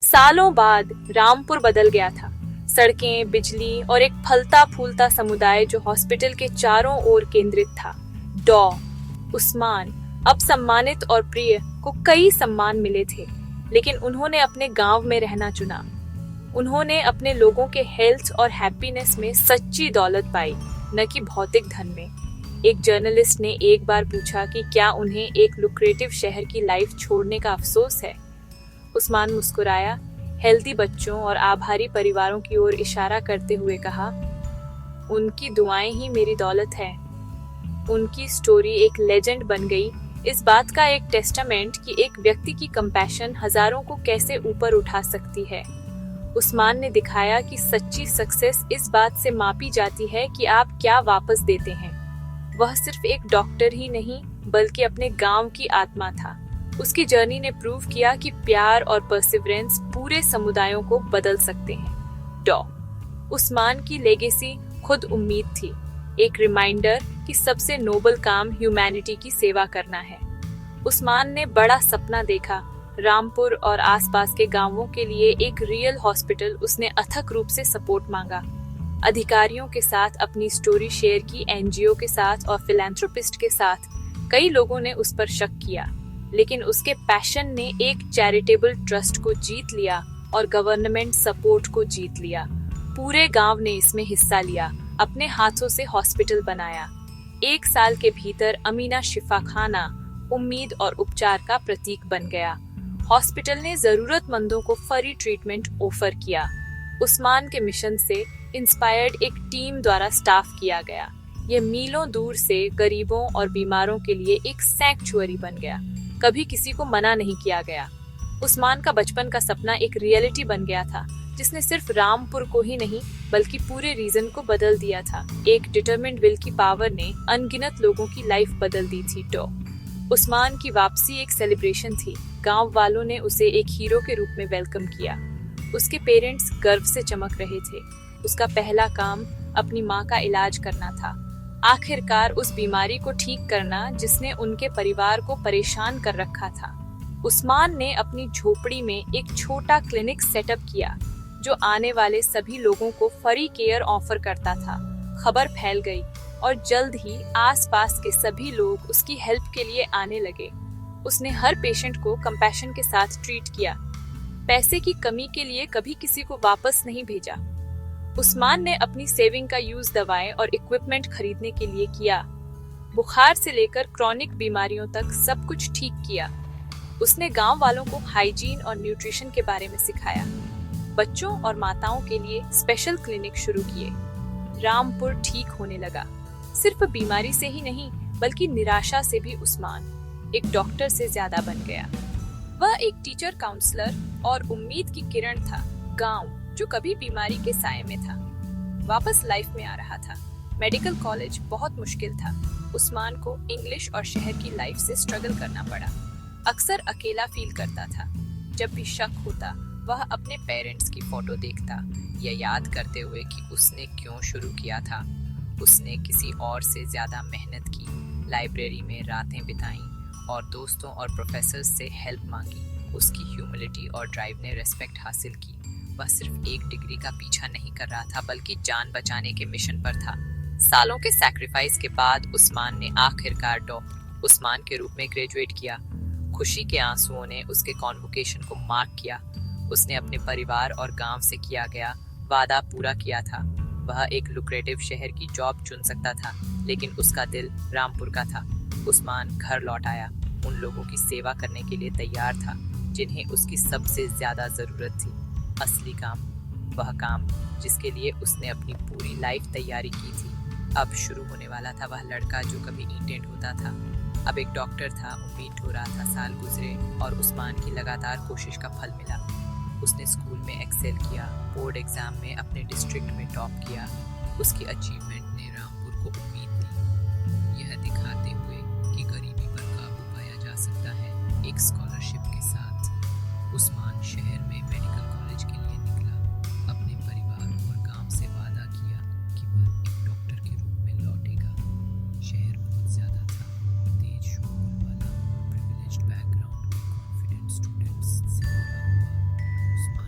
सालों बाद रामपुर बदल गया था। सड़कें, बिजली और एक फलता फूलता समुदाय जो हॉस्पिटल के चारों ओर केंद्रित था। डॉ उस्मान, अब सम्मानित और प्रिय, को कई सम्मान मिले थे, लेकिन उन्होंने अपने गांव में रहना चुना। उन्होंने अपने लोगों के हेल्थ और हैप्पीनेस में सच्ची दौलत पाई, न कि भौतिक धन में। एक जर्नलिस्ट ने एक बार पूछा कि क्या उन्हें एक लुक्रेटिव शहर की लाइफ छोड़ने का अफसोस है। उस्मान मुस्कुराया, हेल्दी बच्चों और आभारी परिवारों की ओर इशारा करते हुए कहा, उनकी दुआएं ही मेरी दौलत है। उनकी स्टोरी एक लेजेंड बन गई, इस बात का एक टेस्टामेंट कि एक व्यक्ति की कंपैशन हजारों को कैसे ऊपर उठा सकती है। उस्मान ने दिखाया कि सच्ची सक्सेस इस बात से मापी जाती है कि आप क्या वापस देते हैं। वह सिर्फ एक डॉक्टर ही नहीं, बल्कि अपने गांव की आत्मा था। उसकी जर्नी ने प्रूव किया कि प्यार और परसिवरेंस पूरे समुदायों को बदल सकते हैं। डॉ उस्मान की लेगेसी खुद उम्मीद थी, एक रिमाइंडर कि सबसे नोबल काम ह्यूमैनिटी की सेवा करना है। उस्मान ने बड़ा सपना देखा, रामपुर और आसपास के गांवों के लिए एक रियल हॉस्पिटल। उसने अथक रूप से सपोर्ट मांगा, अधिकारियों के साथ अपनी स्टोरी शेयर की, एनजीओ के साथ और फिलैंथ्रोपिस्ट के साथ। कई लोगों ने उस पर शक किया, लेकिन उसके पैशन ने एक चैरिटेबल ट्रस्ट को जीत लिया और गवर्नमेंट सपोर्ट को जीत लिया। पूरे गांव ने इसमें हिस्सा लिया, अपने हाथों से हॉस्पिटल बनाया। 1 साल के भीतर अमीना शिफाखाना उम्मीद और उपचार का प्रतीक बन गया। हॉस्पिटल ने जरूरतमंदों को फ्री ट्रीटमेंट ऑफर किया। उस्मान के मिशन से इंस्पायर्ड एक टीम द्वारा स्टाफ किया गया। ये मीलों दूर से गरीबों और बीमारों के लिए एक सैंक्चुअरी बन गया। कभी किसी को मना नहीं किया गया। उस्मान का बचपन का सपना एक रियलिटी बन गया था, जिसने सिर्फ रामपुर को ही नहीं बल्कि पूरे रीजन को बदल दिया था। एक डिटरमिन्ड विल की पावर ने अनगिनत लोगों की लाइफ बदल दी थी। डॉ उस्मान की वापसी एक सेलिब्रेशन थी। गांव वालों ने उसे एक हीरो के रूप में वेलकम किया। उसके पेरेंट्स गर्व से चमक रहे थे। उसका पहला काम अपनी माँ का इलाज करना था, आखिरकार उस बीमारी को ठीक करना जिसने उनके परिवार को परेशान कर रखा था। उस्मान ने अपनी झोपड़ी में एक छोटा क्लिनिक सेटअप किया, जो आने वाले सभी लोगों को फ्री केयर ऑफर करता था। खबर फैल गई और जल्द ही आसपास के सभी लोग उसकी हेल्प के लिए आने लगे। उसने हर पेशेंट को कंपैशन के साथ ट्रीट किया, पैसे की कमी के लिए कभी किसी को वापस नहीं भेजा। उस्मान ने अपनी सेविंग का यूज दवाएं और इक्विपमेंट खरीदने के लिए किया। बुखार से लेकर क्रॉनिक बीमारियों तक सब कुछ ठीक किया। उसने गांव वालों को हाइजीन और न्यूट्रिशन के बारे में सिखाया। बच्चों और माताओं के लिए स्पेशल क्लिनिक शुरू किए। रामपुर ठीक होने लगा, सिर्फ बीमारी से ही नहीं बल्कि निराशा से भी। उस्मान एक डॉक्टर से ज्यादा बन गया। वह एक टीचर, काउंसलर और उम्मीद की किरण था। गांव जो कभी बीमारी के साए में था, वापस लाइफ में आ रहा था। मेडिकल कॉलेज बहुत मुश्किल था। उस्मान को इंग्लिश और शहर की लाइफ से स्ट्रगल करना पड़ा। अक्सर अकेला फील करता था। जब भी शक होता, वह अपने पेरेंट्स की फोटो देखता, यह याद करते हुए कि उसने क्यों शुरू किया था। उसने किसी और से ज्यादा मेहनत की, लाइब्रेरी में रातें बिताई और दोस्तों और प्रोफेसर्स से हेल्प मांगी। उसकी ह्यूमिलिटी और ड्राइव ने रेस्पेक्ट हासिल की। वह सिर्फ एक डिग्री का पीछा नहीं कर रहा था, बल्कि जान बचाने के मिशन पर था। सालों के सैक्रिफाइस के बाद उस्मान ने आखिरकार डॉ उस्मान के रूप में ग्रेजुएट किया। खुशी के आंसुओं ने उसके कॉन्वोकेशन को मार्क किया। उसने अपने परिवार और गांव से किया गया वादा पूरा किया था। वह एक लुक्रेटिव शहर की जॉब चुन सकता था, लेकिन उसका दिल रामपुर का था। उस्मान घर लौट आया, उन लोगों की सेवा करने के लिए तैयार था जिन्हें उसकी सबसे ज्यादा जरूरत थी। असली काम, वह काम जिसके लिए उसने अपनी पूरी लाइफ तैयारी की थी, अब शुरू होने वाला था। वह लड़का जो कभी ईंटें ढोता था, अब एक डॉक्टर था। उम्मीद ढो रहा था। साल गुजरे और उस्मान की लगातार कोशिश का फल मिला। उसने स्कूल में एक्सेल किया, बोर्ड एग्जाम में अपने डिस्ट्रिक्ट में टॉप किया। उसकी अचीवमेंट ने रामपुर को उम्मीद दी, यह दिखाते हुए कि गरीबी पर काबू पाया जा सकता है। एक स्कॉलरशिप के साथ उस्मान शहर में मेडिकल कॉलेज के लिए निकला। अपने परिवार और गांव से वादा किया कि वह एक डॉक्टर के रूप में लौटेगा। शहर बहुत ज्यादा था, तेज शोरगुल वाला, प्रिविलेज्ड बैकग्राउंड में कॉन्फिडेंट स्टूडेंट्स से भरा हुआ।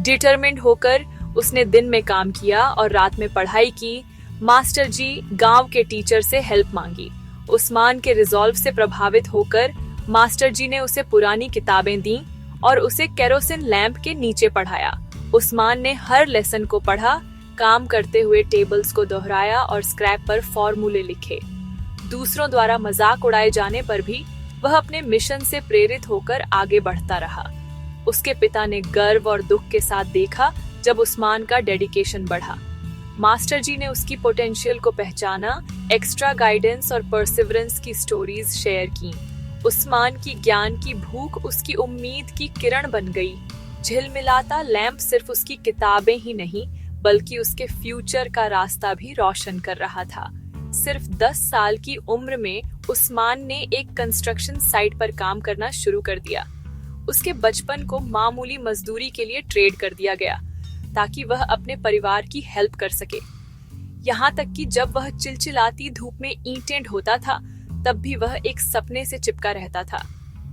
डिटरमिन्ड होकर उसने दिन में काम किया और रात में पढ़ाई की। मास्टर जी गांव के टीचर से हेल्प मांगी। उस्मान के रिजॉल्व से प्रभावित होकर मास्टर जी ने उसे पुरानी किताबें दी और उसे केरोसिन लैंप के नीचे पढ़ाया। उस्मान ने हर लेसन को पढ़ा, काम करते हुए टेबल्स को दोहराया और स्क्रैप पर फॉर्मूले लिखे। दूसरों द्वारा मजाक उड़ाए जाने पर भी वह अपने मिशन से प्रेरित होकर आगे बढ़ता रहा। उसके पिता ने गर्व और दुख के साथ देखा जब उस्मान का डेडिकेशन बढ़ा। मास्टर जी ने उसकी पोटेंशियल को पहचाना, एक्स्ट्रा गाइडेंस और परसिवरेंस की स्टोरीज शेयर की। उस्मान की ज्ञान की भूख उसकी उम्मीद की किरण बन गई। झिलमिलाता लैंप सिर्फ उसकी किताबें ही नहीं बल्कि उसके फ्यूचर का रास्ता भी रोशन कर रहा था। सिर्फ 10 साल की उम्र में उस्मान ने एक कंस्ट्रक्शन साइट पर काम करना शुरू कर दिया। उसके बचपन को मामूली मजदूरी के लिए ट्रेड कर दिया गया ताकि वह अपने परिवार की हेल्प कर सके। यहाँ तक कि जब वह चिलचिलाती धूप में ईंटें ढोता था तब भी वह एक सपने से चिपका रहता था।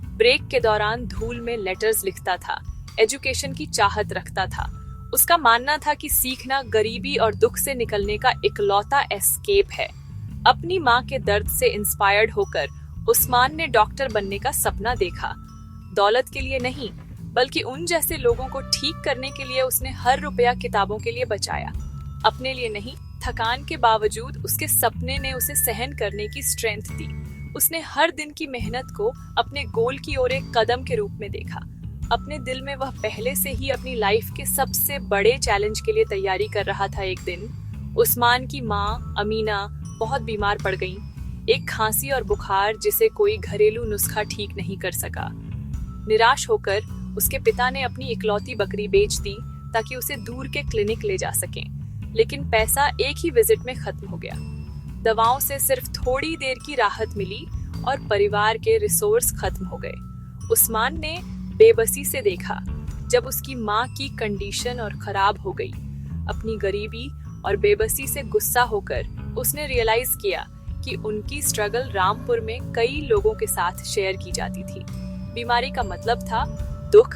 ब्रेक के दौरान धूल में लेटर्स लिखता था, एजुकेशन की चाहत रखता था। उसका मानना था कि सीखना गरीबी और दुख से निकलने का इकलौता एस्केप है। अपनी माँ के दर्द से इंस्पायर्ड होकर उस्मान ने डॉक्टर बनने का सपना देखा। दौलत के लिए नहीं बल्कि उन जैसे लोगों को ठीक करने के लिए उसने हर रुपया किताबों के लिए बचाया। अपने लिए नहीं, थकान के बावजूद उसके सपने ने उसे सहन करने की स्ट्रेंथ दी। उसने हर दिन की मेहनत को अपने गोल की ओर एक कदम के रूप में देखा। अपने दिल में वह पहले से ही अपनी लाइफ के सबसे बड़े चैलेंज के लिए तैयारी कर रहा था। एक दिन उस्मान की माँ अमीना बहुत बीमार पड़ गई। एक खांसी और बुखार जिसे कोई घरेलू नुस्खा ठीक नहीं कर सका। निराश होकर उसके पिता ने अपनी इकलौती बकरी बेच दी ताकि उसे दूर के क्लिनिक ले जा सकें। लेकिन पैसा एक ही विजिट में खत्म हो गया। दवाओं से सिर्फ थोड़ी देर की राहत मिली और परिवार के रिसोर्स खत्म हो गए। उस्मान ने बेबसी से देखा जब उसकी माँ की कंडीशन और खराब हो गई। अपनी गरीबी और बेबसी से गुस्सा होकर उसने रियलाइज किया कि उनकी स्ट्रगल रामपुर में कई लोगों के साथ शेयर की जाती थी। बीमारी का मतलब था दुख,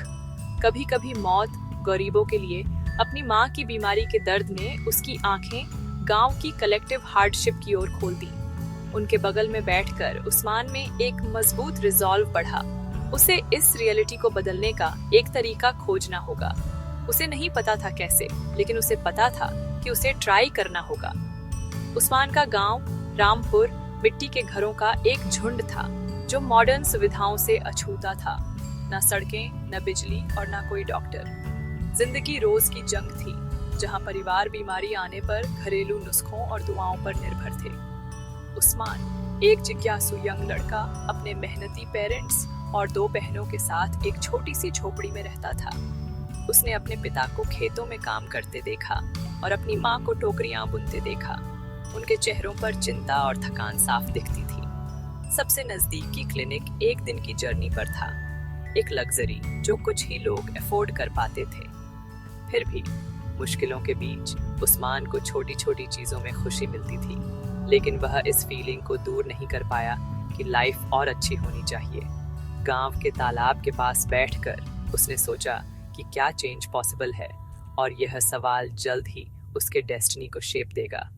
कभी कभी मौत। गरीबों के लिए अपनी माँ की बीमारी के दर्द ने उसकी आंखें गांव की कलेक्टिव हार्डशिप की ओर खोल दी। उनके बगल में बैठकर उस्मान में एक मजबूत रिजॉल्व बढ़ा। उसे इस रियलिटी को बदलने का एक तरीका खोजना होगा। उसे नहीं पता था कैसे, लेकिन उसे पता था कि उसे ट्राई करना होगा। उस्मान का गांव रामपुर मिट्टी के घरों का एक झुंड था जो मॉडर्न सुविधाओं से अछूता था। न सड़कें, न बिजली और न कोई डॉक्टर। जिंदगी रोज की जंग थी जहां परिवार बीमारी आने पर घरेलू नुस्खों और दुआओं पर निर्भर थे। उस्मान एक जिज्ञासु यंग लड़का अपने मेहनती पेरेंट्स और 2 बहनों के साथ एक छोटी सी झोपड़ी में रहता था। उसने अपने पिता को खेतों में काम करते देखा और अपनी माँ को टोकरियां बुनते देखा। उनके चेहरों पर चिंता और थकान साफ दिखती थी। सबसे नजदीकी क्लिनिक एक दिन की जर्नी पर था, एक लग्जरी जो कुछ ही लोग अफोर्ड कर पाते थे। फिर भी मुश्किलों के बीच उस्मान को छोटी छोटी चीजों में खुशी मिलती थी, लेकिन वह इस फीलिंग को दूर नहीं कर पाया कि लाइफ और अच्छी होनी चाहिए। गांव के तालाब के पास बैठकर उसने सोचा कि क्या चेंज पॉसिबल है, और यह सवाल जल्द ही उसके डेस्टिनी को शेप देगा।